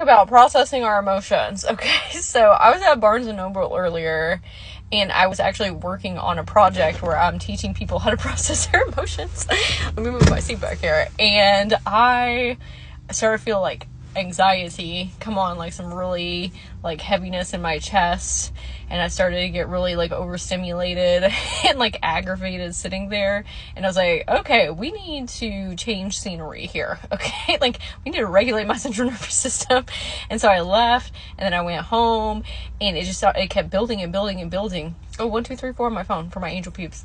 About processing our emotions. Okay, so I was at Barnes & Noble earlier, and I was actually working on a project where I'm teaching people how to process their emotions. Let me move my seat back here. And I started to feel like anxiety come on, like some really like heaviness in my chest, and I started to get really like overstimulated and like aggravated sitting there, and I was like, okay, we need to change scenery here. Okay, like we need to regulate my central nervous system. And so I left, and then I went home, and it kept building and building and building. Oh, 1 2 3 4 on my phone for my angel peeps.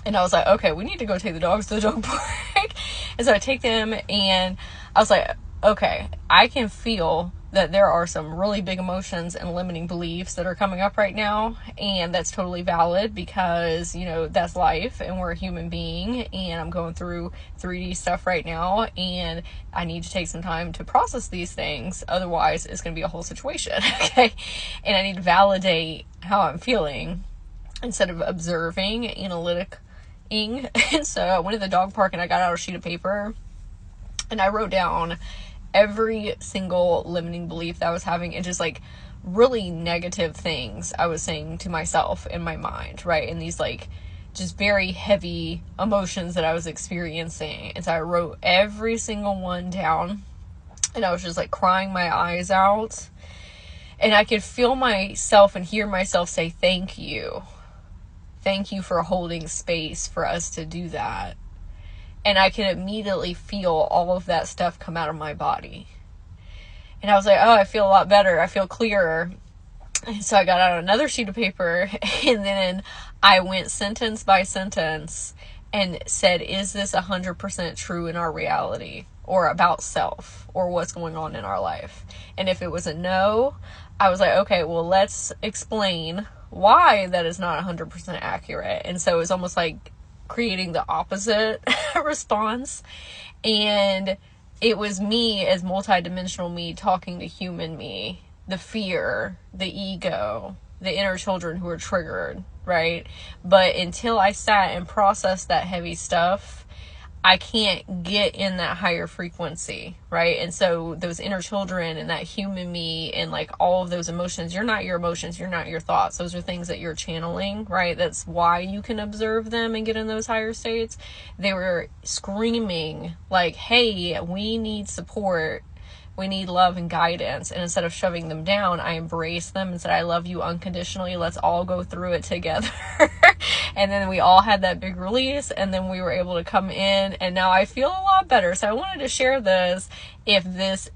And I was like, okay, we need to go take the dogs to the dog park. And so I take them, and I was like, okay, I can feel that there are some really big emotions and limiting beliefs that are coming up right now, and that's totally valid because, you know, that's life, and we're a human being, and I'm going through 3D stuff right now, and I need to take some time to process these things, otherwise it's going to be a whole situation, okay? And I need to validate how I'm feeling instead of observing, analytic-ing. And so I went to the dog park, and I got out a sheet of paper, and I wrote down every single limiting belief that I was having, and just like really negative things I was saying to myself in my mind, right? And these like just very heavy emotions that I was experiencing. And so I wrote every single one down, and I was just like crying my eyes out, and I could feel myself and hear myself say, thank you for holding space for us to do that. And I could immediately feel all of that stuff come out of my body. And I was like, oh, I feel a lot better. I feel clearer. And so I got out another sheet of paper, and then I went sentence by sentence and said, is this 100% true in our reality, or about self, or what's going on in our life? And if it was a no, I was like, okay, well, let's explain why that is not 100% accurate. And so it was almost like creating the opposite response. And it was me as multidimensional me talking to human me, the fear, the ego, the inner children who were triggered, right? But until I sat and processed that heavy stuff, I can't get in that higher frequency, right? And so those inner children and that human me and like all of those emotions, you're not your emotions, you're not your thoughts. Those are things that you're channeling, right? That's why you can observe them and get in those higher states. They were screaming like, hey, we need support. We need love and guidance. And instead of shoving them down, I embraced them and said, I love you unconditionally. Let's all go through it together. And then we all had that big release, and then we were able to come in, and now I feel a lot better. So I wanted to share this. If this